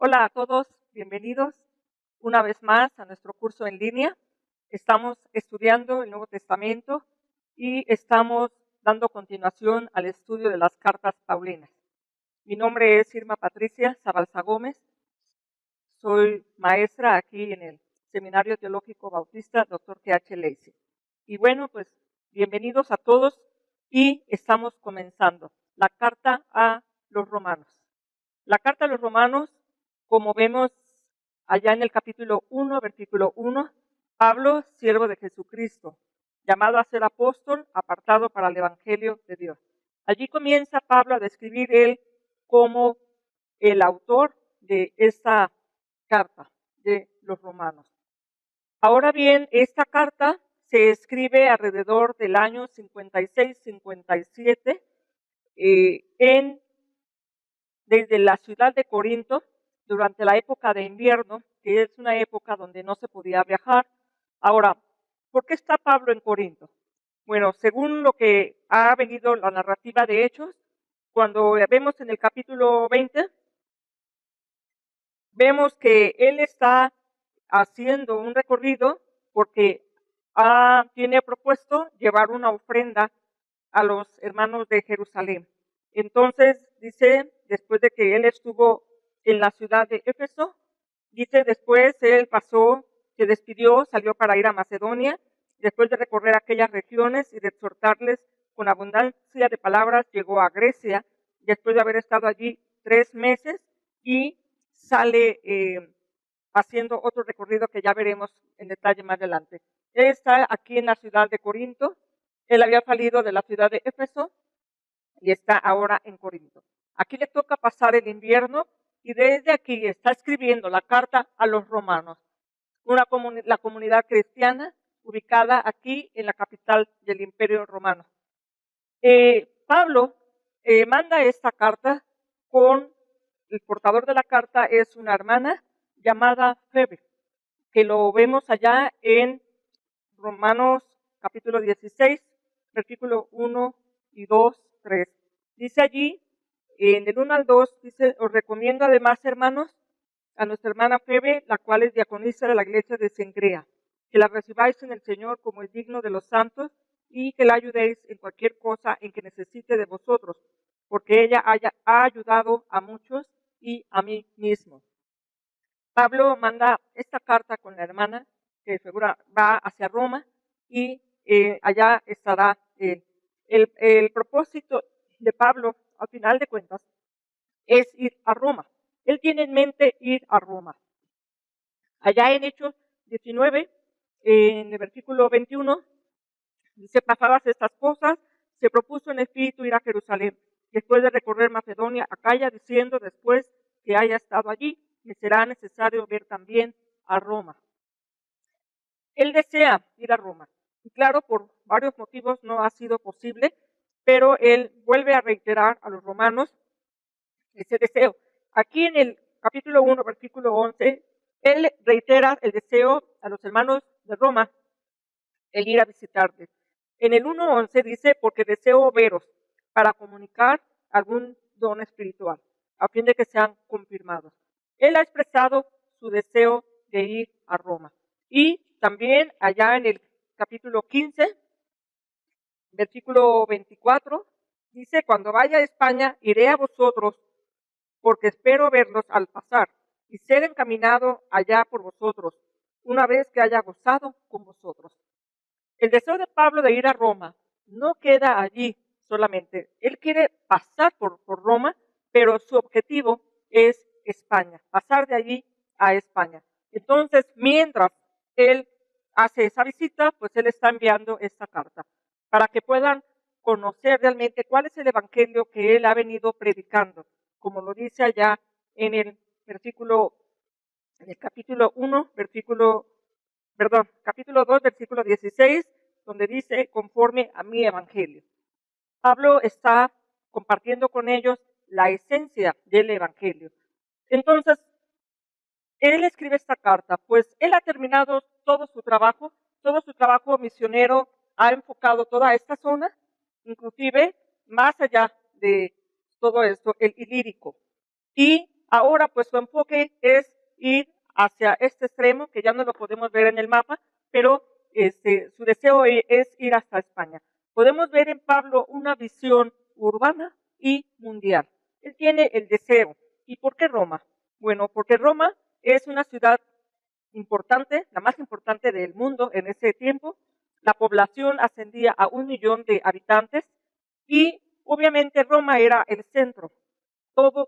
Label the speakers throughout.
Speaker 1: Hola a todos, bienvenidos una vez más a nuestro curso en línea. Estamos estudiando el Nuevo Testamento y estamos dando continuación al estudio de las cartas paulinas. Mi nombre es Irma Patricia Zabalza Gómez, soy maestra aquí en el Seminario Teológico Bautista Dr. T.H. Lacey. Y bueno, pues bienvenidos a todos y estamos comenzando la carta a los romanos. La carta a los romanos, como vemos allá en el capítulo 1, versículo 1, Pablo, siervo de Jesucristo, llamado a ser apóstol, apartado para el Evangelio de Dios. Allí comienza Pablo a describir él como el autor de esta carta de los romanos. Ahora bien, esta carta se escribe alrededor del año 56-57 desde la ciudad de Corinto, durante la época de invierno, que es una época donde no se podía viajar. Ahora, ¿por qué está Pablo en Corinto? Bueno, según lo que ha venido la narrativa de Hechos, cuando vemos en el capítulo 20, vemos que él está haciendo un recorrido porque tiene propuesto llevar una ofrenda a los hermanos de Jerusalén. Entonces, dice, después de que él estuvo en la ciudad de Éfeso, dice, después él pasó, se despidió, salió para ir a Macedonia, después de recorrer aquellas regiones y de exhortarles con abundancia de palabras, llegó a Grecia, después de haber estado allí 3 meses, y sale haciendo otro recorrido que ya veremos en detalle más adelante. Él está aquí en la ciudad de Corinto. Él había salido de la ciudad de Éfeso y está ahora en Corinto. Aquí le toca pasar el invierno y desde aquí está escribiendo la carta a los romanos, la comunidad cristiana ubicada aquí en la capital del Imperio Romano. Pablo manda esta carta con el portador de la carta es una hermana llamada Febe, que lo vemos allá en Romanos capítulo 16, versículo 1 y 2, 3. Dice allí, en el 1 al 2, dice, os recomiendo además, hermanos, a nuestra hermana Febe, la cual es diaconisa de la iglesia de Cencrea, que la recibáis en el Señor como el digno de los santos y que la ayudéis en cualquier cosa en que necesite de vosotros, porque ella ha ayudado a muchos y a mí mismo. Pablo manda esta carta con la hermana, que segura va hacia Roma, y allá estará el propósito de Pablo, al final de cuentas, es ir a Roma. Él tiene en mente ir a Roma. Allá en Hechos 19, en el versículo 21, dice, pasadas estas cosas, se propuso en espíritu ir a Jerusalén, después de recorrer Macedonia, Acaya, diciendo, después que haya estado allí, me será necesario ver también a Roma. Él desea ir a Roma. Y claro, por varios motivos no ha sido posible, pero él vuelve a reiterar a los romanos ese deseo. Aquí en el capítulo 1, versículo 11, él reitera el deseo a los hermanos de Roma, el ir a visitarles. En el 1:11 dice, porque deseo veros para comunicar algún don espiritual, a fin de que sean confirmados. Él ha expresado su deseo de ir a Roma. Y también allá en el capítulo 15, versículo 24, dice, cuando vaya a España, iré a vosotros, porque espero verlos al pasar, y ser encaminado allá por vosotros, una vez que haya gozado con vosotros. El deseo de Pablo de ir a Roma no queda allí solamente. Él quiere pasar por Roma, pero su objetivo es España, pasar de allí a España. Entonces, mientras él hace esa visita, pues él está enviando esta carta para que puedan conocer realmente cuál es el evangelio que él ha venido predicando, como lo dice allá en el capítulo 1, capítulo 2, versículo 16, donde dice, conforme a mi evangelio. Pablo está compartiendo con ellos la esencia del evangelio. Entonces, él escribe esta carta, pues él ha terminado todo su trabajo misionero, ha enfocado toda esta zona, inclusive más allá de todo esto, el Ilírico. Y Ahora, pues su enfoque es ir hacia este extremo, que ya no lo podemos ver en el mapa, pero su deseo es ir hasta España. Podemos ver en Pablo una visión urbana y mundial. Él tiene el deseo. ¿Y por qué Roma? Bueno, porque Roma es una ciudad importante, la más importante del mundo en ese tiempo. La población ascendía a 1 millón de habitantes y obviamente Roma era el centro. Todo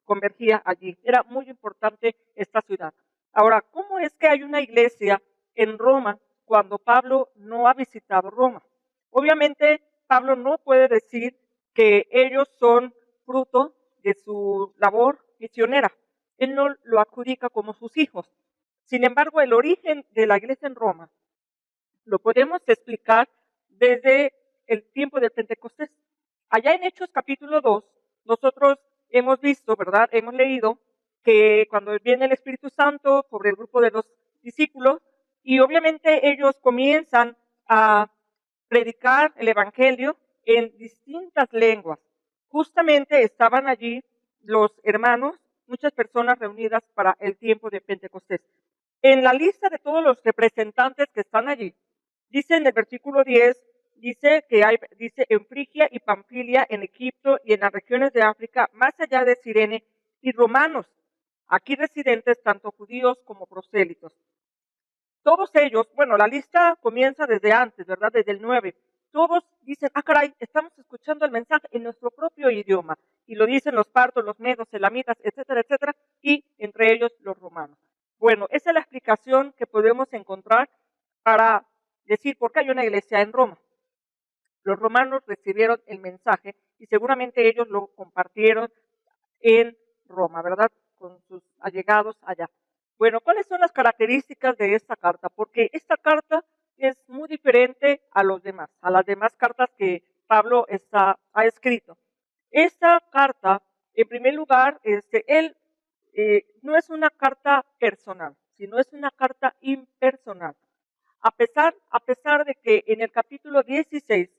Speaker 1: convergía allí. Era muy importante esta ciudad. Ahora, ¿cómo es que hay una iglesia en Roma cuando Pablo no ha visitado Roma? Obviamente, Pablo no puede decir que ellos son fruto de su labor misionera. Él no lo adjudica como sus hijos. Sin embargo, el origen de la iglesia en Roma lo podemos explicar desde el tiempo del Pentecostés. Allá en Hechos capítulo 2, nosotros hemos visto, ¿verdad? Hemos leído que cuando viene el Espíritu Santo sobre el grupo de los discípulos, y obviamente ellos comienzan a predicar el Evangelio en distintas lenguas. Justamente estaban allí los hermanos, muchas personas reunidas para el tiempo de Pentecostés. En la lista de todos los representantes que están allí, dice en el versículo 10, dice en Frigia y Panfilia, en Egipto y en las regiones de África, más allá de Cirene, y romanos, aquí residentes tanto judíos como prosélitos. Todos ellos, bueno, la lista comienza desde antes, ¿verdad? Desde el 9. Todos dicen, caray, estamos escuchando el mensaje en nuestro propio idioma. Y lo dicen los partos, los medos, elamitas, etcétera, etcétera, y entre ellos los romanos. Bueno, esa es la explicación que podemos encontrar para decir por qué hay una iglesia en Roma. Los romanos recibieron el mensaje y seguramente ellos lo compartieron en Roma, ¿verdad? Con sus allegados allá. Bueno, ¿cuáles son las características de esta carta? Porque esta carta es muy diferente a las demás cartas que Pablo ha escrito. Esta carta, en primer lugar, él no es una carta personal, sino es una carta impersonal. A pesar de que en el capítulo 16,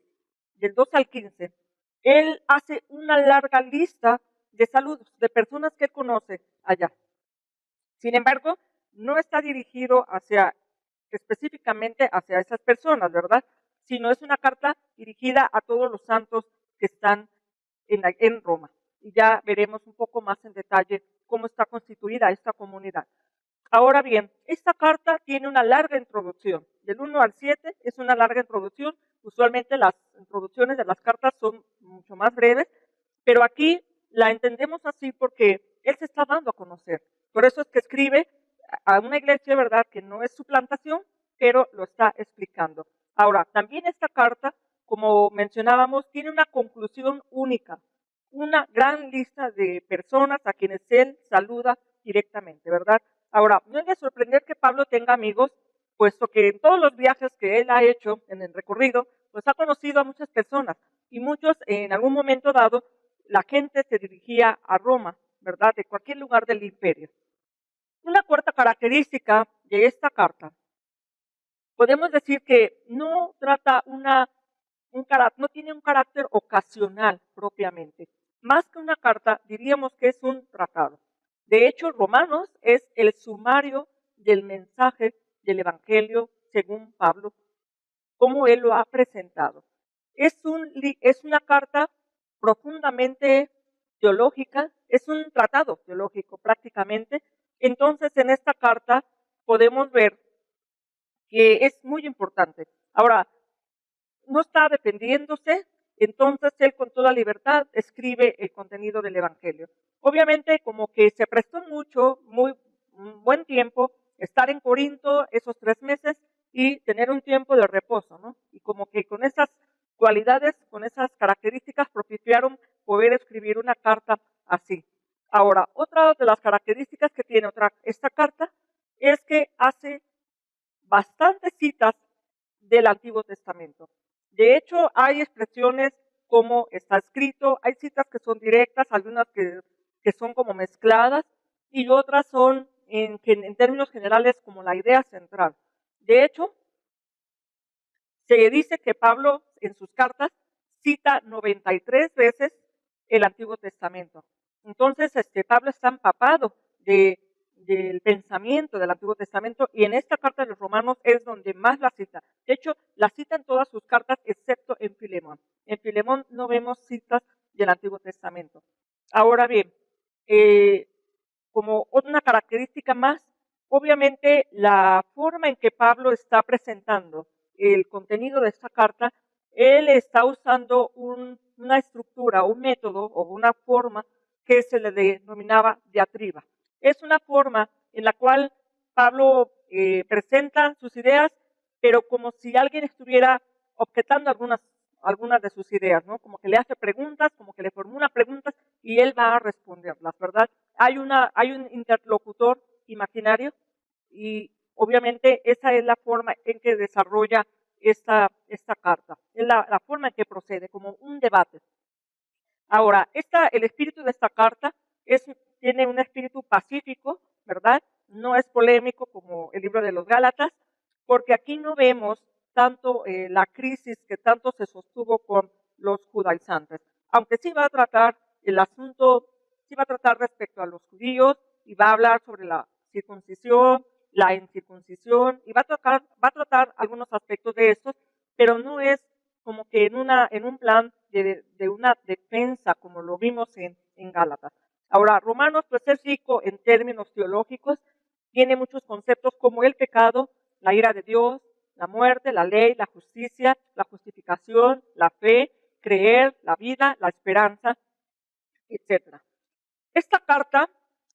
Speaker 1: del 2 al 15, él hace una larga lista de saludos de personas que él conoce allá. Sin embargo, no está dirigido específicamente hacia esas personas, ¿verdad? Sino es una carta dirigida a todos los santos que están en Roma. Y ya veremos un poco más en detalle cómo está constituida esta comunidad. Ahora bien, esta carta tiene una larga introducción. Del 1 al 7 es una larga introducción. Usualmente las introducciones de las cartas son mucho más breves, pero aquí la entendemos así porque él se está dando a conocer. Por eso es que escribe a una iglesia, ¿verdad?, que no es su plantación, pero lo está explicando. Ahora, también esta carta, como mencionábamos, tiene una conclusión única, una gran lista de personas a quienes él saluda directamente, ¿verdad? Ahora, no es de sorprender que Pablo tenga amigos, puesto que en todos los viajes que él ha hecho en el recorrido, pues ha conocido a muchas personas y muchos en algún momento dado la gente se dirigía a Roma, ¿verdad? De cualquier lugar del imperio. Una cuarta característica de esta carta, podemos decir que no trata no tiene un carácter ocasional propiamente. Más que una carta, diríamos que es un tratado. De hecho, Romanos es el sumario del mensaje del Evangelio según Pablo, como él lo ha presentado. Es una carta profundamente teológica, es un tratado teológico prácticamente. Entonces, en esta carta podemos ver que es muy importante. Ahora, no está defendiéndose, entonces él con toda libertad escribe el contenido del Evangelio. Obviamente, como que se prestó un buen tiempo, estar en Corinto esos 3 meses y tener un tiempo de reposo, ¿no? Y como que con esas cualidades, con esas características, propiciaron poder escribir una carta así. Ahora, otra de las características que tiene esta carta es que hace bastantes citas del Antiguo Testamento. De hecho, hay expresiones como está escrito, hay citas que son directas, algunas que son como mezcladas y otras son en términos generales como la idea central. De hecho, se dice que Pablo en sus cartas cita 93 veces el Antiguo Testamento. Entonces, Pablo está empapado del pensamiento del Antiguo Testamento, y en esta carta de los Romanos es donde más la cita. De hecho, la cita en todas sus cartas, excepto en Filemón. En Filemón no vemos citas del Antiguo Testamento. Ahora bien, como una característica más, obviamente la forma en que Pablo está presentando el contenido de esta carta, él está usando una estructura, un método o una forma que se le denominaba diatriba. Es una forma en la cual Pablo presenta sus ideas, pero como si alguien estuviera objetando algunas de sus ideas, ¿no? Como que le hace preguntas, como que le formula preguntas y él va a responderlas, ¿verdad? Hay un interlocutor imaginario y obviamente esa es la forma en que desarrolla esta carta, es la forma en que procede, como un debate. Ahora, el espíritu de esta carta tiene un espíritu pacífico, ¿verdad? No es polémico como el libro de los Gálatas, porque aquí no vemos tanto la crisis que tanto se sostuvo con los judaizantes, aunque sí va a tratar el asunto, sí va a tratar respecto a los judíos y va a hablar sobre la circuncisión, la incircuncisión, y va a tratar algunos aspectos de estos, pero no es como que en un plan de una defensa, como lo vimos en Gálatas. Ahora, Romanos pues es rico en términos teológicos, tiene muchos conceptos como el pecado, la ira de Dios, la muerte, la ley, la justicia, la justificación, la fe, creer, la vida, la esperanza, etc. Esta carta,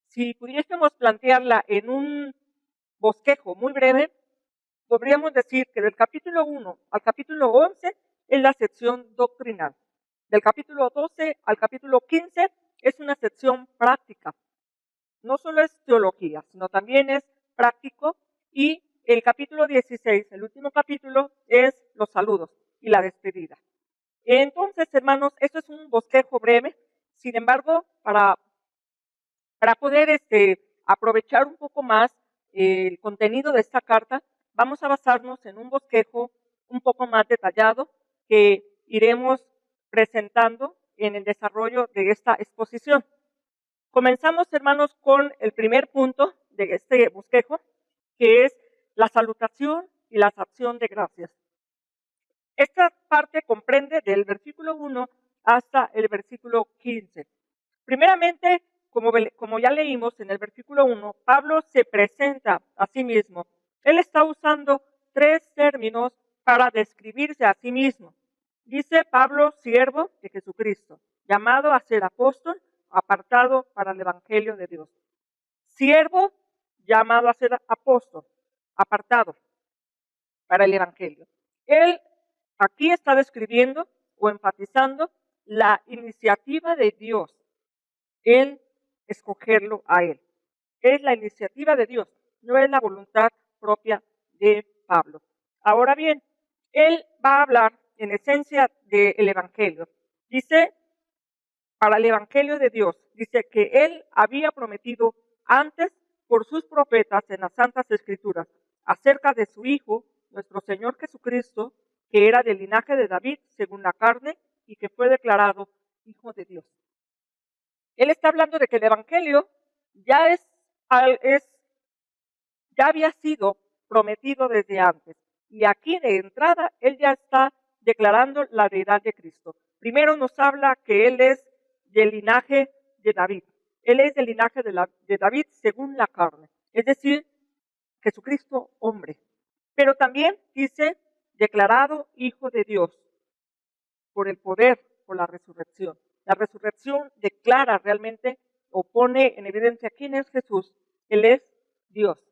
Speaker 1: si pudiésemos plantearla en un bosquejo muy breve, podríamos decir que del capítulo 1 al capítulo 11 es la sección doctrinal. Del capítulo 12 al capítulo 15 es una sección práctica. No solo es teología, sino también es práctico. Y el capítulo 16, el último capítulo, es los saludos y la despedida. Entonces, hermanos, esto es un bosquejo breve. Sin embargo, para poder aprovechar un poco más el contenido de esta carta, vamos a basarnos en un bosquejo un poco más detallado que iremos presentando en el desarrollo de esta exposición. Comenzamos, hermanos, con el primer punto de este bosquejo, que es la salutación y la acción de gracias. Esta parte comprende del versículo 1 hasta el versículo 15. Primeramente, como ya leímos en el versículo 1, Pablo se presenta a sí mismo. Él está usando 3 términos para describirse a sí mismo. Dice Pablo, siervo de Jesucristo, llamado a ser apóstol, apartado para el Evangelio de Dios. Siervo, llamado a ser apóstol, apartado para el Evangelio. Él aquí está describiendo o enfatizando la iniciativa de Dios en escogerlo a él. Es la iniciativa de Dios, no es la voluntad propia de Pablo. Ahora bien, él va a hablar en esencia del Evangelio. Dice, para el Evangelio de Dios, dice que él había prometido antes por sus profetas en las Santas Escrituras acerca de su Hijo, nuestro Señor Jesucristo, que era del linaje de David según la carne y que fue declarado Hijo de Dios. Él está hablando de que el Evangelio ya había sido prometido desde antes. Y aquí de entrada, él ya está declarando la deidad de Cristo. Primero nos habla que él es del linaje de David. Él es del linaje de David según la carne. Es decir, Jesucristo hombre. Pero también dice, declarado Hijo de Dios por el poder, por la resurrección. La resurrección declara realmente o pone en evidencia quién es Jesús. Él es Dios.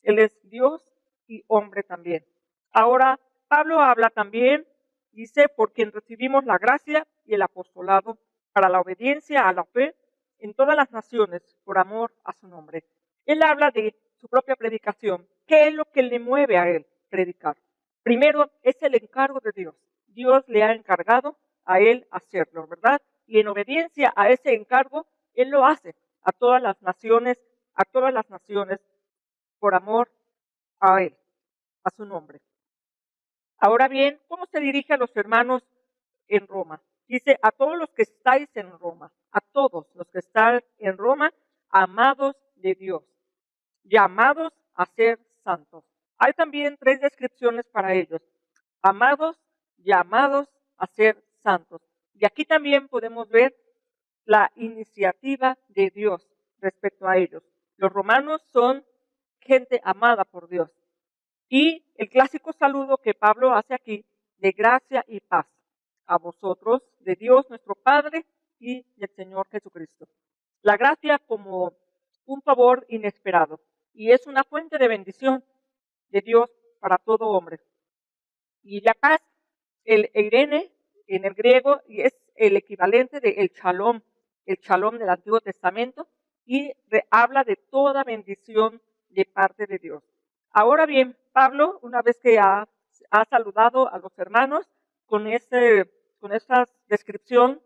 Speaker 1: Él es Dios y hombre también. Ahora, Pablo habla también, dice, por quien recibimos la gracia y el apostolado para la obediencia a la fe en todas las naciones por amor a su nombre. Él habla de su propia predicación. ¿Qué es lo que le mueve a él predicar? Primero, es el encargo de Dios. Dios le ha encargado a él hacerlo, ¿verdad? Y en obediencia a ese encargo, él lo hace a todas las naciones por amor a él, a su nombre. Ahora bien, ¿cómo se dirige a los hermanos en Roma? Dice, a todos los que estáis en Roma, a todos los que están en Roma, amados de Dios, llamados a ser santos. Hay también 3 descripciones para ellos. Amados, llamados a ser santos. Y aquí también podemos ver la iniciativa de Dios respecto a ellos. Los romanos son gente amada por Dios. Y el clásico saludo que Pablo hace aquí, de gracia y paz a vosotros, de Dios nuestro Padre y del Señor Jesucristo. La gracia como un favor inesperado y es una fuente de bendición de Dios para todo hombre. Y la paz, el eirene en el griego, es el equivalente de el shalom del Antiguo Testamento, y habla de toda bendición de parte de Dios. Ahora bien, Pablo, una vez que ha saludado a los hermanos con esta descripción,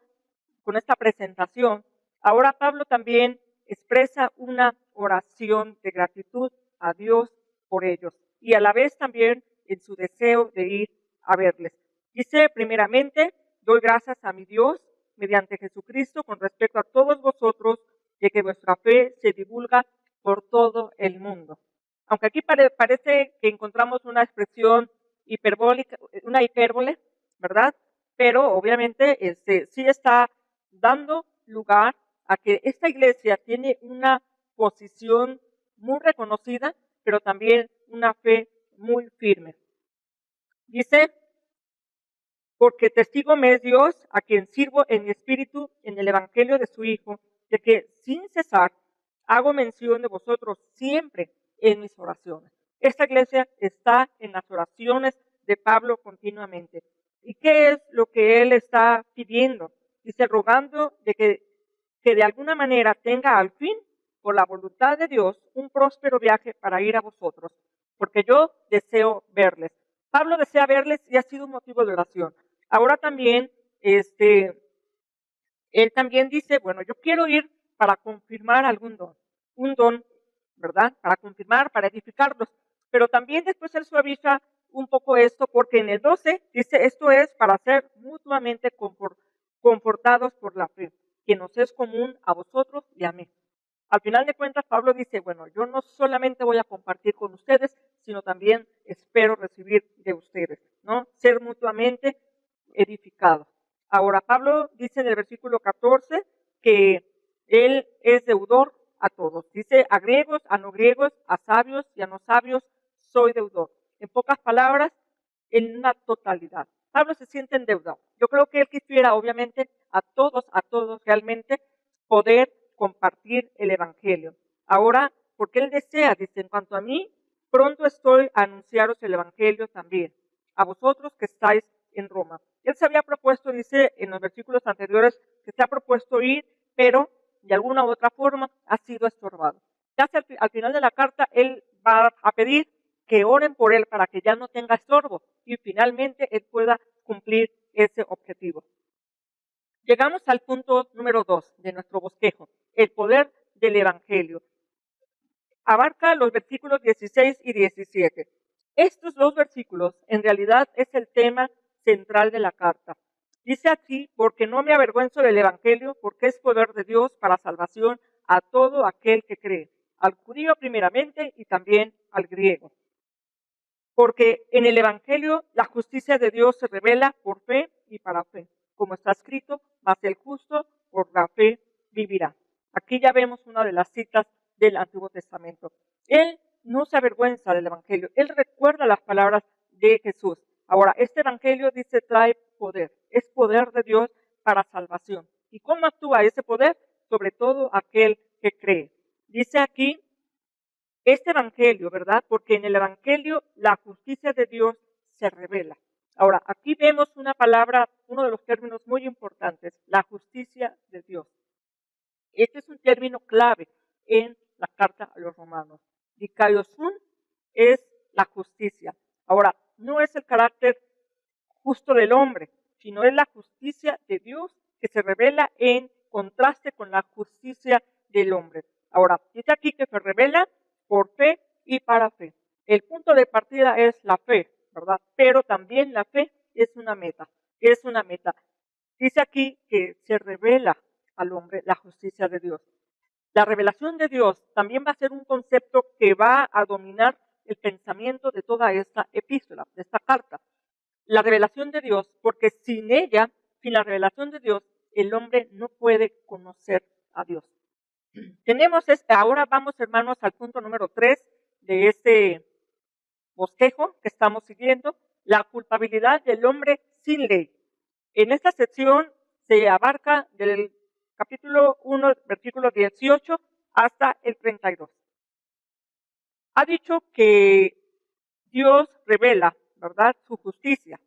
Speaker 1: con esta presentación, ahora Pablo también expresa una oración de gratitud a Dios por ellos y a la vez también en su deseo de ir a verles. Dice, primeramente, doy gracias a mi Dios mediante Jesucristo con respecto a todos vosotros, de que vuestra fe se divulga por todo el mundo. Aunque aquí parece que encontramos una expresión hiperbólica, una hipérbole, ¿verdad? Pero obviamente sí está dando lugar a que esta iglesia tiene una posición muy reconocida, pero también una fe muy firme. Dice, porque testigo me es Dios, a quien sirvo en mi espíritu en el evangelio de su Hijo, de que sin cesar hago mención de vosotros siempre en mis oraciones. Esta iglesia está en las oraciones de Pablo continuamente. ¿Y qué es lo que él está pidiendo? Dice, rogando de que de alguna manera tenga al fin, por la voluntad de Dios, un próspero viaje para ir a vosotros, porque yo deseo verles. Pablo desea verles y ha sido un motivo de oración. Ahora también, él también dice, bueno, yo quiero ir para confirmar algún don, un don, ¿verdad? Para confirmar, para edificarlos. Pero también después él suaviza un poco esto, porque en el 12 dice, esto es para ser mutuamente confortados por la fe, que nos es común a vosotros y a mí. Al final de cuentas, Pablo dice, bueno, yo no solamente voy a compartir con ustedes, sino también espero recibir de ustedes, ¿no? Ser mutuamente edificados. Ahora, Pablo dice en el versículo 14 que él es deudor a todos. Dice a griegos, a no griegos, a sabios y a no sabios, soy deudor. En pocas palabras, en una totalidad. Pablo se siente endeudado. Yo creo que él quisiera, obviamente, a todos realmente poder compartir el evangelio. Ahora, porque él desea, dice, en cuanto a mí, pronto estoy a anunciaros el evangelio también, a vosotros que estáis en Roma. Él se había propuesto, dice en los versículos anteriores, que se ha propuesto ir, pero de alguna u otra forma ha sido estorbado. Casi al final de la carta, él va a pedir que oren por él para que ya no tenga estorbo y finalmente él pueda cumplir ese objetivo. Llegamos al punto número 2 de nuestro bosquejo, el poder del evangelio. Abarca los versículos 16 y 17. Estos 2 versículos en realidad es el tema central de la carta. Dice aquí, porque no me avergüenzo del evangelio, porque es poder de Dios para salvación a todo aquel que cree, al judío primeramente y también al griego. Porque en el evangelio la justicia de Dios se revela por fe y para fe, como está escrito, mas el justo por la fe vivirá. Aquí ya vemos una de las citas del Antiguo Testamento. Él no se avergüenza del evangelio, él recuerda las palabras de Jesús. Ahora, este evangelio dice trae poder, es poder de Dios para salvación. ¿Y cómo actúa ese poder? Sobre todo aquel que cree. Dice aquí, este evangelio, ¿verdad? Porque en el evangelio la justicia de Dios se revela. Ahora, aquí vemos una palabra, uno de los términos muy importantes, la justicia de Dios. Este es un término clave en la carta a los romanos. Dikaiosun es la justicia. Ahora, no es el carácter justo del hombre, sino es la justicia de Dios que se revela en contraste con la justicia del hombre. Ahora, dice aquí que se revela por fe y para fe. El punto de partida es la fe, ¿verdad? Pero también la fe es una meta, Dice dice aquí que se revela al hombre la justicia de Dios. La revelación de Dios también va a ser un concepto que va a dominar el pensamiento de toda esta epístola, de esta carta. La revelación de Dios, porque sin ella, sin la revelación de Dios, el hombre no puede conocer a Dios. Ahora vamos, hermanos, al punto número 3 de este bosquejo que estamos siguiendo, la culpabilidad del hombre sin ley. En esta sección se abarca del capítulo 1, versículo 18 hasta el 32. Ha dicho que Dios revela, ¿verdad?, su justicia.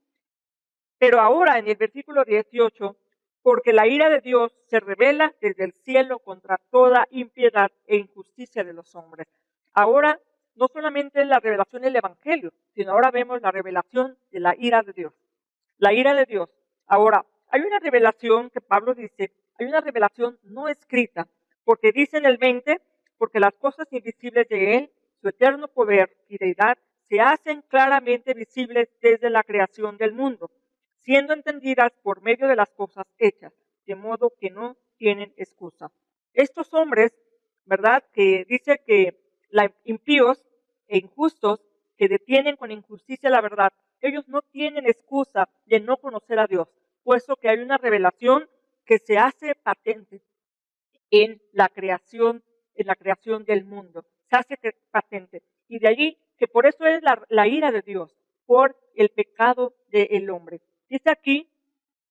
Speaker 1: Pero ahora en el versículo 18, porque la ira de Dios se revela desde el cielo contra toda impiedad e injusticia de los hombres. Ahora no solamente es la revelación del Evangelio, sino ahora vemos la revelación de la ira de Dios. La ira de Dios. Ahora, hay una revelación que Pablo dice, hay una revelación no escrita, porque dice en el 20, porque las cosas invisibles de Él, su eterno poder y deidad, se hacen claramente visibles desde la creación del mundo, siendo entendidas por medio de las cosas hechas, de modo que no tienen excusa. Estos hombres, ¿verdad?, que dice que impíos e injustos, que detienen con injusticia la verdad, ellos no tienen excusa de no conocer a Dios, puesto que hay una revelación que se hace patente en la creación del mundo. Se hace patente. Y de allí que por eso es la ira de Dios, por el pecado del hombre. Dice aquí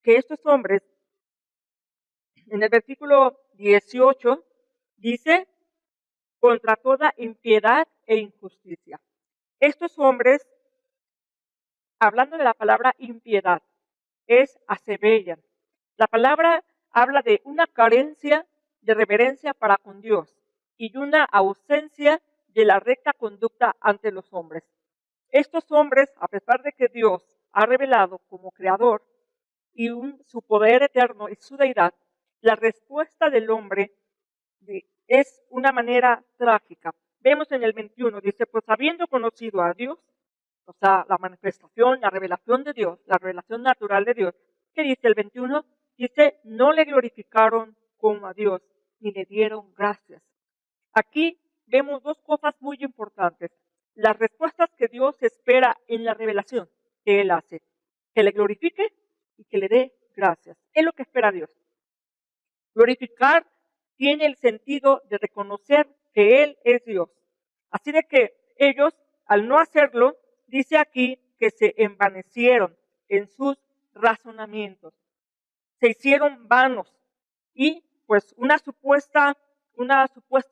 Speaker 1: que estos hombres, en el versículo 18, dice, contra toda impiedad e injusticia. Estos hombres, hablando de la palabra impiedad, es asebellan. La palabra habla de una carencia de reverencia para con Dios y una ausencia de la recta conducta ante los hombres. Estos hombres, a pesar de que Dios ha revelado como creador y su poder eterno y su deidad, la respuesta del hombre es una manera trágica. Vemos en el 21, dice, pues habiendo conocido a Dios, o sea, la manifestación, la revelación de Dios, la revelación natural de Dios, ¿qué dice el 21? Dice, no le glorificaron como a Dios, ni le dieron gracias. Aquí vemos dos cosas muy importantes. Las respuestas que Dios espera en la revelación que Él hace. Que le glorifique y que le dé gracias. Es lo que espera Dios. Glorificar tiene el sentido de reconocer que Él es Dios. Así de que ellos, al no hacerlo, dice aquí que se envanecieron en sus razonamientos. Se hicieron vanos y pues una supuesta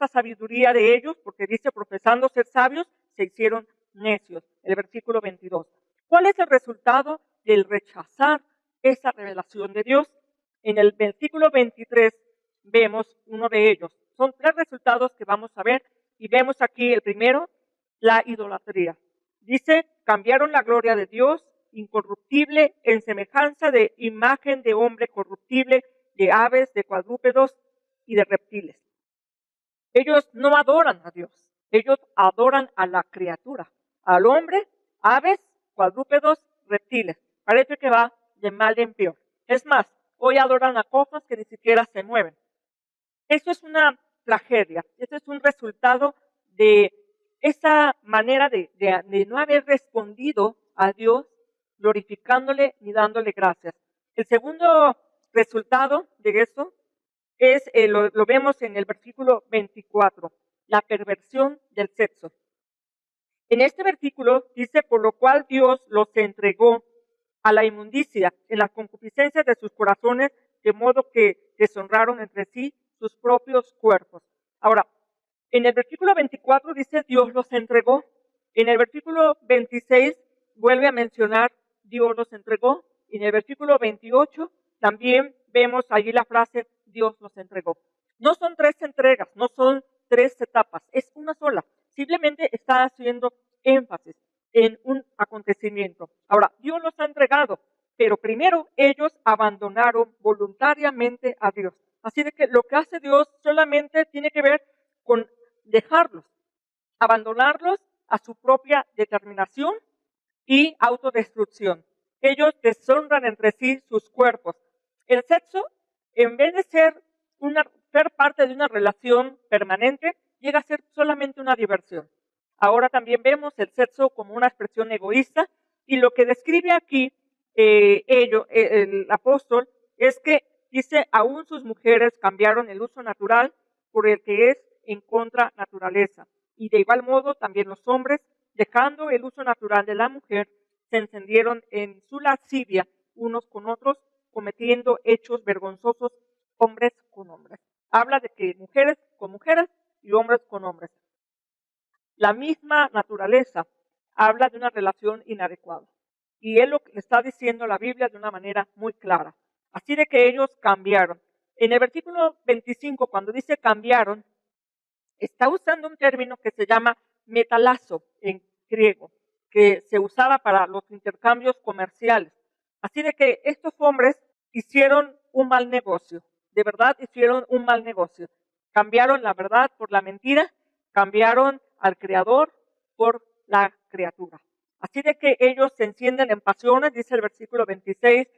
Speaker 1: sabiduría de ellos, porque dice profesando ser sabios, se hicieron necios. El versículo 22. ¿Cuál es el resultado del rechazar esa revelación de Dios? En el versículo 23 vemos uno de ellos. Son tres resultados que vamos a ver y vemos aquí el primero, la idolatría. Dice, cambiaron la gloria de Dios incorruptible en semejanza de imagen de hombre corruptible, de aves, de cuadrúpedos y de reptiles. Ellos no adoran a Dios, ellos adoran a la criatura, al hombre, aves, cuadrúpedos, reptiles. Parece que va de mal en peor. Es más, hoy adoran a cosas que ni siquiera se mueven. Eso es una tragedia, eso es un resultado de esa manera de no haber respondido a Dios, glorificándole ni dándole gracias. El segundo resultado de eso es, lo vemos en el versículo 24, la perversión del sexo. En este versículo dice, por lo cual Dios los entregó a la inmundicia en las concupiscencias de sus corazones, de modo que deshonraron entre sí sus propios cuerpos. Ahora, en el versículo 24 dice, Dios los entregó. En el versículo 26 vuelve a mencionar, Dios los entregó. En el versículo 28 también vemos allí la frase, Dios los entregó. No son tres entregas, no son tres etapas, es una sola. Simplemente está haciendo énfasis en un acontecimiento. Ahora, Dios los ha entregado, pero primero ellos abandonaron voluntariamente a Dios. Así de que lo que hace Dios solamente tiene que ver con dejarlos, abandonarlos a su propia determinación y autodestrucción. Ellos deshonran entre sí sus cuerpos. El sexo, en vez de ser parte de una relación permanente, llega a ser solamente una diversión. Ahora también vemos el sexo como una expresión egoísta, y lo que describe aquí el apóstol es que dice, aún sus mujeres cambiaron el uso natural por el que es en contra naturaleza. Y de igual modo también los hombres, dejando el uso natural de la mujer, se encendieron en su lascivia unos con otros, cometiendo hechos vergonzosos hombres con hombres. Habla de que mujeres con mujeres y hombres con hombres. La misma naturaleza habla de una relación inadecuada. Y es lo que está diciendo la Biblia de una manera muy clara. Así de que ellos cambiaron. En el versículo 25, cuando dice cambiaron, está usando un término que se llama metalazo en griego, que se usaba para los intercambios comerciales. Así de que estos hombres hicieron un mal negocio. De verdad hicieron un mal negocio. Cambiaron la verdad por la mentira, cambiaron al Creador por la criatura. Así de que ellos se encienden en pasiones, dice el versículo 26,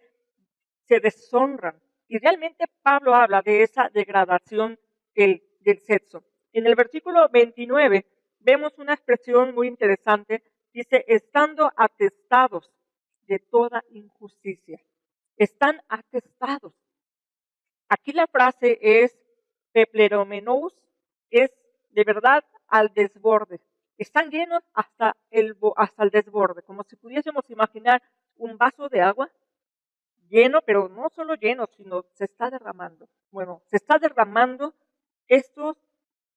Speaker 1: se deshonran. Y realmente Pablo habla de esa degradación del sexo. En el versículo 29 vemos una expresión muy interesante. Dice, estando atestados de toda injusticia. Están atestados. Aquí la frase es pepleromenos, es de verdad al desborde. Están llenos hasta el desborde, como si pudiésemos imaginar un vaso de agua lleno, pero no solo lleno, sino se está derramando. Bueno, se está derramando esto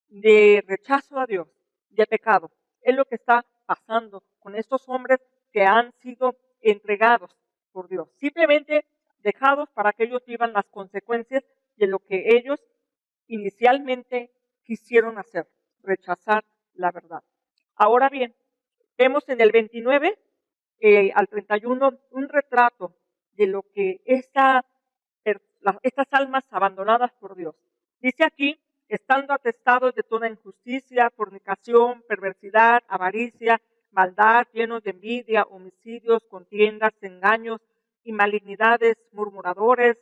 Speaker 1: de rechazo a Dios, de pecado. Es lo que está pasando con estos hombres que han sido entregados por Dios. Simplemente dejados para que ellos vivan las consecuencias de lo que ellos inicialmente quisieron hacer, rechazar la verdad. Ahora bien, vemos en el 29 al 31 un retrato de lo que estas almas abandonadas por Dios. Dice aquí, estando atestados de toda injusticia, fornicación, perversidad, avaricia, maldad, llenos de envidia, homicidios, contiendas, engaños y malignidades, murmuradores,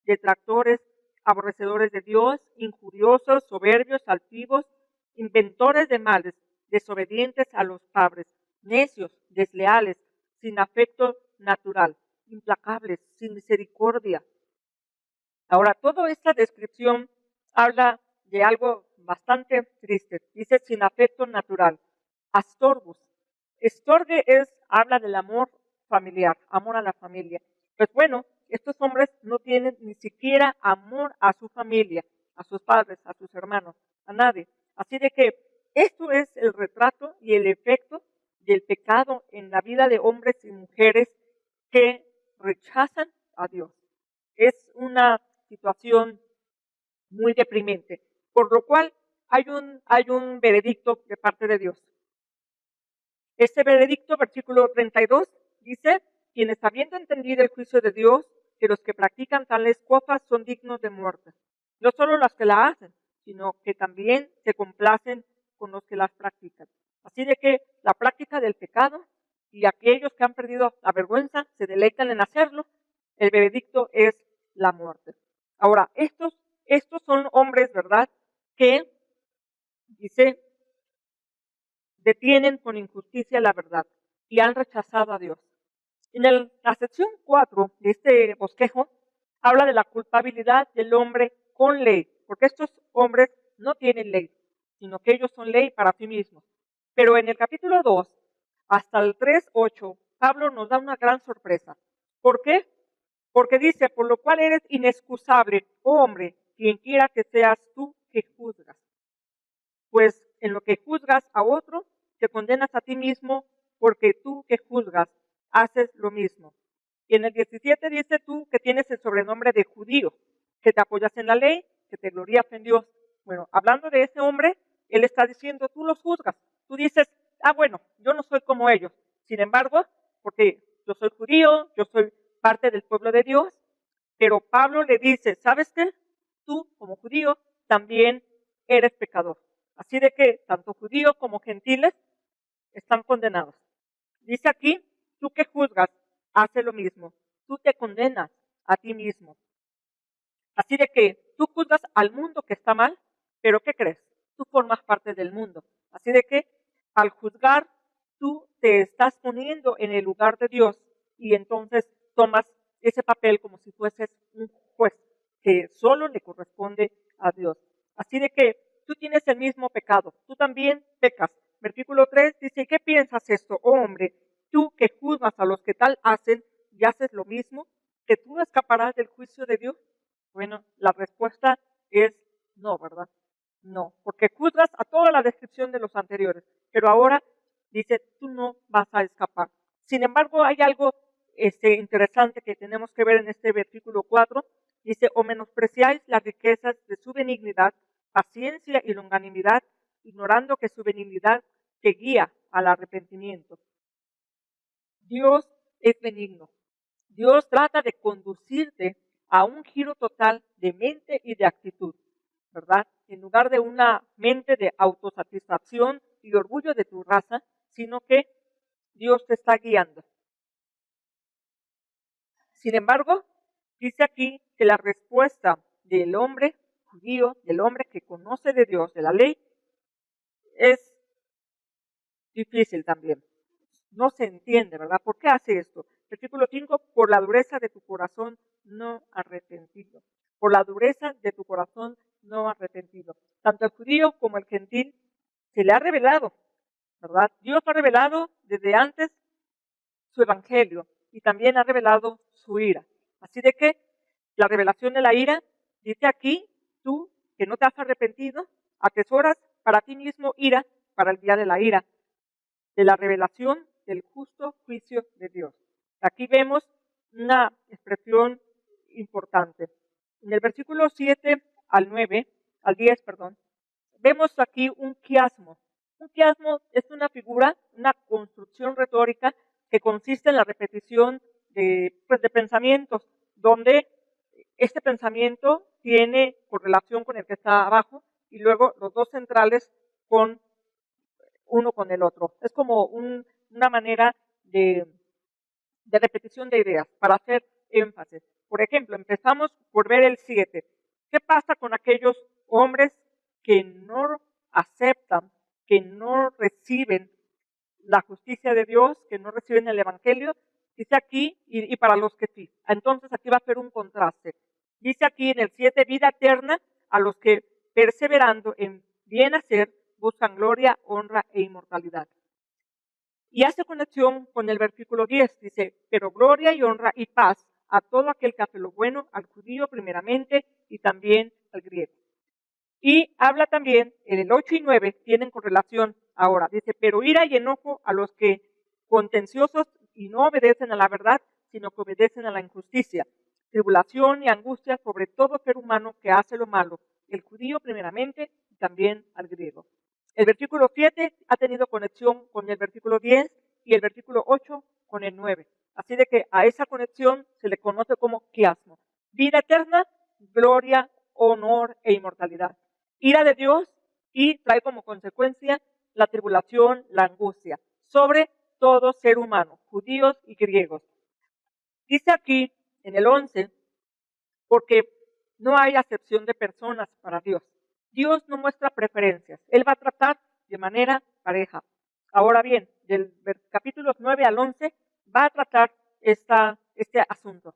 Speaker 1: detractores, aborrecedores de Dios, injuriosos, soberbios, altivos, inventores de males, desobedientes a los padres, necios, desleales, sin afecto natural, implacables, sin misericordia. Ahora, toda esta descripción habla de algo bastante triste. Dice sin afecto natural. Astorbus. Estorge habla del amor familiar, amor a la familia. Pues bueno, estos hombres no tienen ni siquiera amor a su familia, a sus padres, a sus hermanos, a nadie. Así de que esto es el retrato y el efecto del pecado en la vida de hombres y mujeres que rechazan a Dios. Es una situación muy deprimente, por lo cual hay un veredicto de parte de Dios. Este veredicto, versículo 32, dice, quienes habiendo entendido el juicio de Dios, que los que practican tales cosas son dignos de muerte. No solo las que la hacen, sino que también se complacen con los que las practican. Así de que la práctica del pecado y aquellos que han perdido la vergüenza se deleitan en hacerlo, el veredicto es la muerte. Ahora, estos son hombres, ¿verdad?, que, dice, detienen con injusticia la verdad y han rechazado a Dios. En la sección 4 de este bosquejo habla de la culpabilidad del hombre con ley, porque estos hombres no tienen ley, sino que ellos son ley para sí mismos. Pero en el capítulo 2, hasta el 3:8, Pablo nos da una gran sorpresa. ¿Por qué? Porque dice, por lo cual eres inexcusable, oh hombre, quien quiera que seas tú que juzgas. Pues en lo que juzgas a otro, te condenas a ti mismo, porque tú que juzgas, haces lo mismo. Y en el 17 dice tú que tienes el sobrenombre de judío, que te apoyas en la ley, que te glorías en Dios. Bueno, hablando de ese hombre, él está diciendo, tú los juzgas. Tú dices, bueno, yo no soy como ellos. Sin embargo, porque yo soy judío, yo soy parte del pueblo de Dios, pero Pablo le dice, ¿sabes qué? Tú, como judío, también eres pecador. Así de que tanto judíos como gentiles están condenados. Dice aquí, tú que juzgas, hace lo mismo. Tú te condenas a ti mismo. Así de que tú juzgas al mundo que está mal, pero ¿qué crees? Tú formas parte del mundo. Así de que al juzgar, tú te estás poniendo en el lugar de Dios y entonces tomas ese papel como si fueses un juez que solo le corresponde a Dios. Así de que tú tienes el mismo pecado, tú también pecas. Versículo 3 dice, ¿qué piensas esto, oh hombre? Tú que juzgas a los que tal hacen y haces lo mismo, ¿que tú escaparás del juicio de Dios? Bueno, la respuesta es no, ¿verdad? No, porque juzgas a toda la descripción de los anteriores, pero ahora dice, tú no vas a escapar. Sin embargo, hay algo interesante que tenemos que ver en este versículo 4. Dice, o menospreciáis las riquezas de su benignidad, paciencia y longanimidad, ignorando que su benignidad te guía al arrepentimiento. Dios es benigno. Dios trata de conducirte a un giro total de mente y de actitud, ¿verdad? En lugar de una mente de autosatisfacción y orgullo de tu raza, sino que Dios te está guiando. Sin embargo, dice aquí que la respuesta del hombre judío, del hombre que conoce de Dios, de la ley, es difícil también. No se entiende, ¿verdad? ¿Por qué hace esto? Versículo 5, por la dureza de tu corazón no arrepentido. Por la dureza de tu corazón no arrepentido. Tanto el judío como el gentil se le ha revelado, ¿verdad? Dios ha revelado desde antes su evangelio y también ha revelado su ira. Así de que la revelación de la ira, dice aquí, tú que no te has arrepentido, atesoras para ti mismo ira para el día de la ira, de la revelación del justo juicio de Dios. Aquí vemos una expresión importante. En el versículo 7 al 10, vemos aquí un quiasmo. Un quiasmo es una figura, una construcción retórica que consiste en la repetición de pensamientos, donde este pensamiento tiene correlación con el que está abajo y luego los dos centrales con uno con el otro. Es como una manera de repetición de ideas para hacer énfasis. Por ejemplo, empezamos por ver el 7. ¿Qué pasa con aquellos hombres que no aceptan, que no reciben la justicia de Dios, que no reciben el Evangelio? Dice aquí, y para los que sí. Entonces aquí va a ser un contraste. Dice aquí en el 7, vida eterna a los que perseverando en bien hacer buscan gloria, honra e inmortalidad. Y hace conexión con el versículo 10, dice, pero gloria y honra y paz a todo aquel que hace lo bueno, al judío primeramente y también al griego. Y habla también, en el 8 y 9 tienen correlación ahora, dice, pero ira y enojo a los que contenciosos y no obedecen a la verdad, sino que obedecen a la injusticia. Tribulación y angustia sobre todo ser humano que hace lo malo, el judío primeramente y también al griego. El versículo 7 ha tenido conexión con el versículo 10 y el versículo 8 con el 9. Así de que a esa conexión se le conoce como quiasmo. Vida eterna, gloria, honor e inmortalidad. Ira de Dios y trae como consecuencia la tribulación, la angustia, sobre todo ser humano, judíos y griegos. Dice aquí en el 11, porque no hay acepción de personas para Dios. Dios no muestra preferencias. Él va a tratar de manera pareja. Ahora bien, del capítulos 9 al 11 va a tratar este asunto.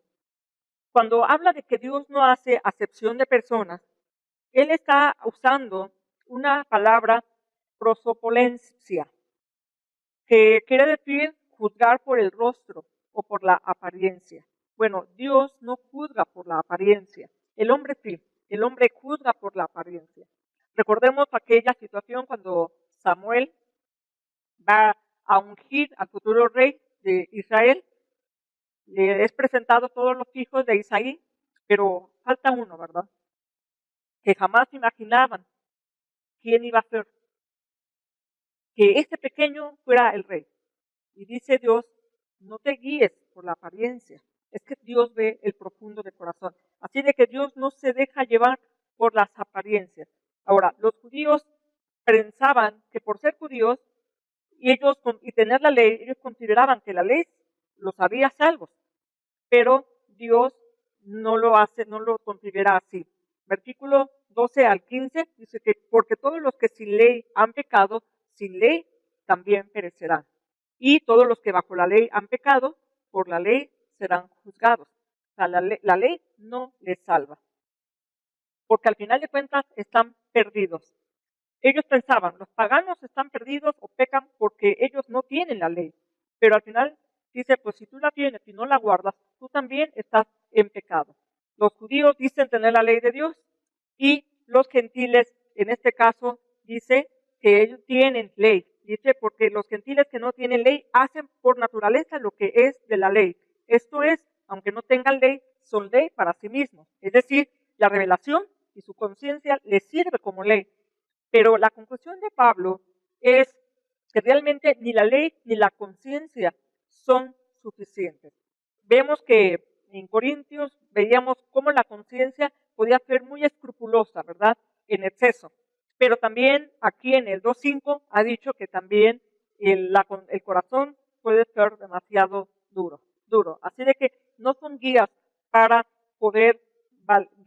Speaker 1: Cuando habla de que Dios no hace acepción de personas, Él está usando una palabra prosopolencia, que quiere decir juzgar por el rostro o por la apariencia. Bueno, Dios no juzga por la apariencia. El hombre sí, el hombre juzga por la apariencia. Recordemos aquella situación cuando Samuel va a ungir al futuro rey de Israel. Le es presentado todos los hijos de Isaí, pero falta uno, ¿verdad? Que jamás imaginaban quién iba a ser. Que este pequeño fuera el rey. Y dice Dios, no te guíes por la apariencia. Es que Dios ve el profundo del corazón. Así de que Dios no se deja llevar por las apariencias. Ahora, los judíos pensaban que por ser judíos y tener la ley, ellos consideraban que la ley los haría salvos. Pero Dios no lo hace, no lo considera así. Versículo 12 al 15 dice que porque todos los que sin ley han pecado, sin ley también perecerán. Y todos los que bajo la ley han pecado, por la ley serán juzgados. O sea, la ley no les salva. Porque al final de cuentas están perdidos. Ellos pensaban, los paganos están perdidos o pecan porque ellos no tienen la ley. Pero al final dice, pues si tú la tienes y no la guardas, tú también estás en pecado. Los judíos dicen tener la ley de Dios y los gentiles, en este caso, dice que ellos tienen ley. Dice, porque los gentiles que no tienen ley hacen por naturaleza lo que es de la ley. Esto es, aunque no tengan ley, son ley para sí mismos. Es decir, la revelación y su conciencia les sirve como ley. Pero la conclusión de Pablo es que realmente ni la ley ni la conciencia son suficientes. Vemos que en Corintios veíamos cómo la conciencia podía ser muy escrupulosa, ¿verdad? En exceso. Pero también aquí en el 2.5 ha dicho que también el corazón puede ser demasiado duro. Así de que no son guías para poder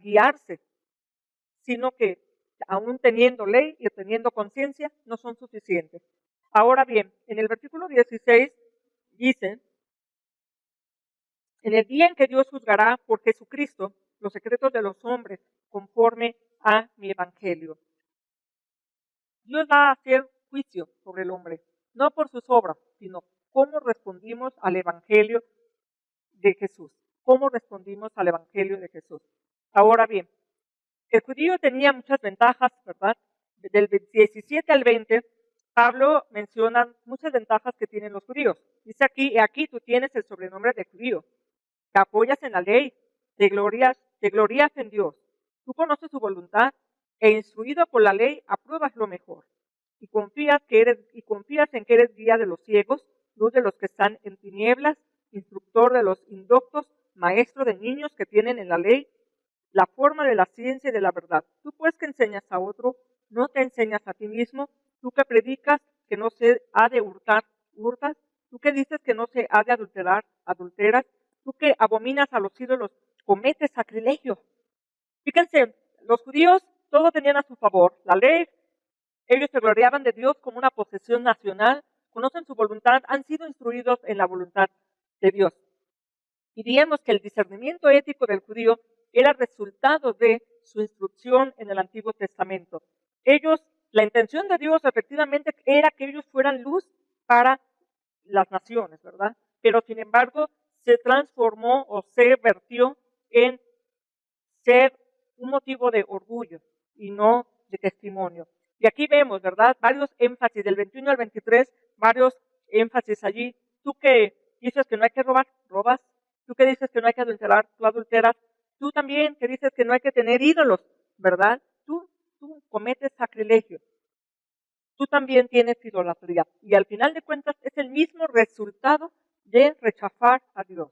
Speaker 1: guiarse, sino que aún teniendo ley y teniendo conciencia, no son suficientes. Ahora bien, en el versículo 16 dice, en el día en que Dios juzgará por Jesucristo los secretos de los hombres conforme a mi evangelio. Dios va a hacer juicio sobre el hombre, no por sus obras, sino cómo respondimos al evangelio de Jesús. ¿Cómo respondimos al evangelio de Jesús? Ahora bien, el judío tenía muchas ventajas, ¿verdad? Del 17 al 20, Pablo menciona muchas ventajas que tienen los judíos. Dice aquí tú tienes el sobrenombre de judío, te apoyas en la ley, te glorias en Dios. Tú conoces su voluntad e instruido por la ley apruebas lo mejor. Y confías en que eres guía de los ciegos, luz de los que están en tinieblas, instructor de los indoctos, maestro de niños que tienen en la ley, la forma de la ciencia y de la verdad. Tú pues que enseñas a otro, no te enseñas a ti mismo. Tú que predicas que no se ha de hurtar, hurtas. Tú que dices que no se ha de adulterar, adulteras. Tú que abominas a los ídolos, cometes sacrilegio. Fíjense, los judíos todo tenían a su favor. La ley, ellos se gloriaban de Dios como una posesión nacional, conocen su voluntad, han sido instruidos en la voluntad de Dios. Y digamos que el discernimiento ético del judío era resultado de su instrucción en el Antiguo Testamento. La intención de Dios efectivamente era que ellos fueran luz para las naciones, ¿verdad? Pero sin embargo se transformó o se vertió en ser un motivo de orgullo y no de testimonio. Y aquí vemos, ¿verdad? Varios énfasis, del 21 al 23, varios énfasis allí. Tú que dices que no hay que robar, robas. Tú que dices que no hay que adulterar, tú adulteras. Tú también que dices que no hay que tener ídolos, ¿verdad? Tú cometes sacrilegio. Tú también tienes idolatría. Y al final de cuentas es el mismo resultado de rechazar a Dios.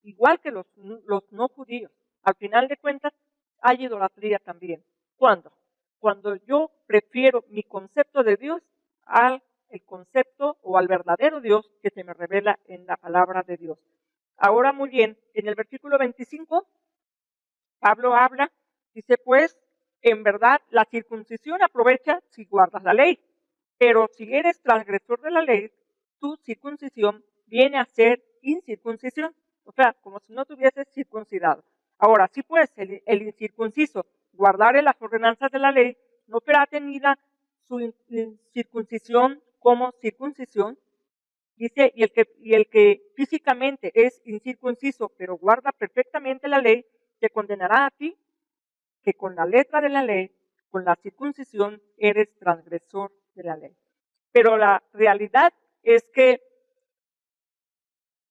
Speaker 1: Igual que los no judíos. Al final de cuentas hay idolatría también. ¿Cuándo? Cuando yo prefiero mi concepto de Dios al el concepto o al verdadero Dios que se me revela en la palabra de Dios. Ahora muy bien, en el versículo 25, Pablo habla, dice pues, en verdad la circuncisión aprovecha si guardas la ley, pero si eres transgresor de la ley, tu circuncisión viene a ser incircuncisión, o sea, como si no tuvieses circuncidado. Ahora, si pues el incircunciso guardare las ordenanzas de la ley, no será tenida su incircuncisión como circuncisión. Dice, y el que físicamente es incircunciso, pero guarda perfectamente la ley, te condenará a ti, que con la letra de la ley, con la circuncisión, eres transgresor de la ley. Pero la realidad es que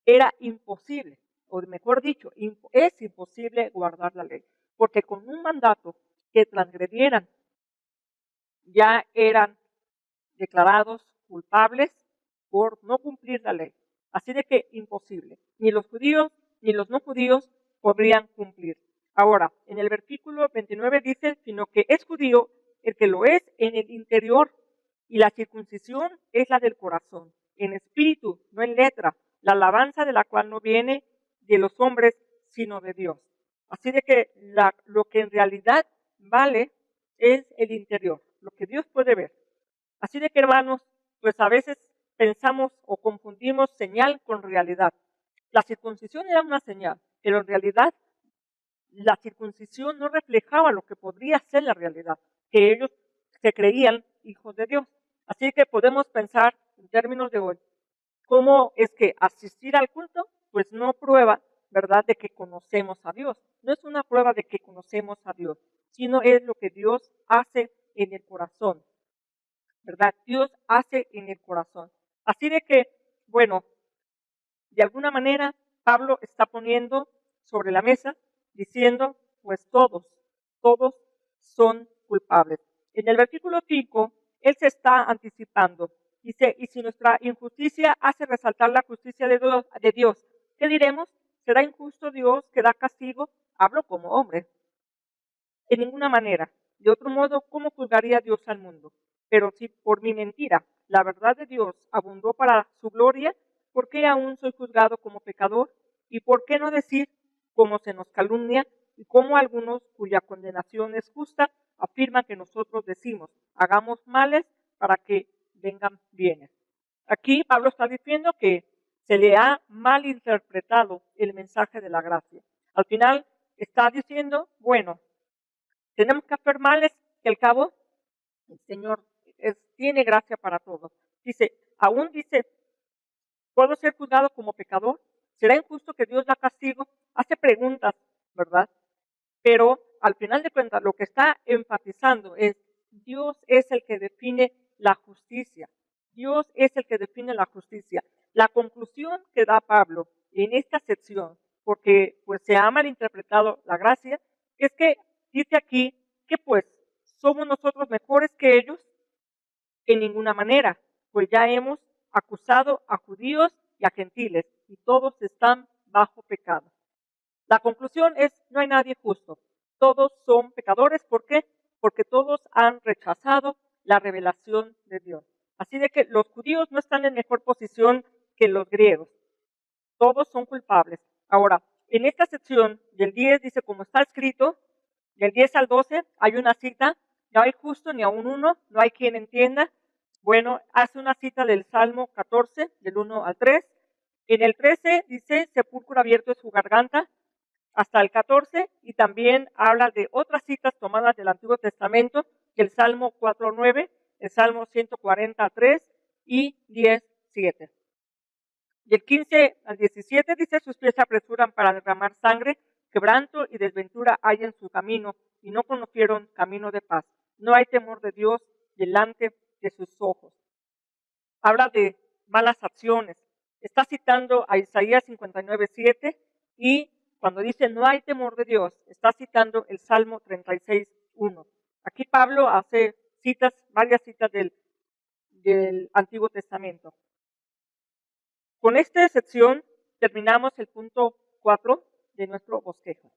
Speaker 1: era imposible, o mejor dicho, es imposible guardar la ley, porque con un mandato que transgredieran, ya eran declarados culpables por no cumplir la ley. Así de que imposible. Ni los judíos ni los no judíos podrían cumplir. Ahora, en el versículo 29 dice, sino que es judío el que lo es en el interior, y la circuncisión es la del corazón, en espíritu, no en letra, la alabanza de la cual no viene de los hombres, sino de Dios. Así de que lo que en realidad vale es el interior, lo que Dios puede ver. Así de que, hermanos, pues a veces pensamos o confundimos señal con realidad. La circuncisión era una señal, pero en realidad la circuncisión no reflejaba lo que podría ser la realidad, que ellos se creían hijos de Dios. Así que podemos pensar en términos de hoy, ¿cómo es que asistir al culto? Pues no prueba, ¿verdad?, de que conocemos a Dios. No es una prueba de que conocemos a Dios, sino es lo que Dios hace en el corazón, ¿verdad? Dios hace en el corazón. Así de que, bueno, de alguna manera Pablo está poniendo sobre la mesa, diciendo, pues todos son culpables. En el versículo 5, él se está anticipando. Dice, y si nuestra injusticia hace resaltar la justicia de Dios, ¿qué diremos? ¿Será injusto Dios que da castigo? Hablo como hombre. En ninguna manera. De otro modo, ¿cómo juzgaría Dios al mundo? Pero si por mi mentira la verdad de Dios abundó para su gloria, ¿por qué aún soy juzgado como pecador? ¿Y por qué no decir cómo se nos calumnia y cómo algunos cuya condenación es justa afirman que nosotros decimos, hagamos males para que vengan bienes? Aquí Pablo está diciendo que se le ha malinterpretado el mensaje de la gracia. Al final está diciendo, bueno, tenemos que hacer males que al cabo el Señor tiene gracia para todos. Dice, ¿puedo ser juzgado como pecador? ¿Será injusto que Dios da castigo? Hace preguntas, ¿verdad? Pero al final de cuentas lo que está enfatizando es Dios es el que define la justicia. Dios es el que define la justicia. La conclusión que da Pablo en esta sección, porque pues se ha malinterpretado la gracia, es que dice aquí que pues somos nosotros mejores que ellos en ninguna manera, pues ya hemos acusado a judíos y a gentiles y todos están bajo pecado. La conclusión es, no hay nadie justo. Todos son pecadores. ¿Por qué? Porque todos han rechazado la revelación de Dios. Así de que los judíos no están en mejor posición que los griegos. Todos son culpables. Ahora, en esta sección del 10 dice, como está escrito, del 10 al 12 hay una cita, no hay justo ni aun uno, no hay quien entienda. Bueno, hace una cita del Salmo 14, del 1 al 3. En el 13 dice, sepulcro abierto es su garganta, hasta el 14, y también habla de otras citas tomadas del Antiguo Testamento, el Salmo 4.9, el Salmo 143 y 10.7. Del 15 al 17 dice, sus pies se apresuran para derramar sangre, quebranto y desventura hay en su camino, y no conocieron camino de paz. No hay temor de Dios delante de sus ojos. Habla de malas acciones. Está citando a Isaías 59.7 y cuando dice no hay temor de Dios, está citando el Salmo 36.1. Aquí Pablo hace varias citas del Antiguo Testamento. Con esta sección terminamos el punto 4 de nuestro bosquejo.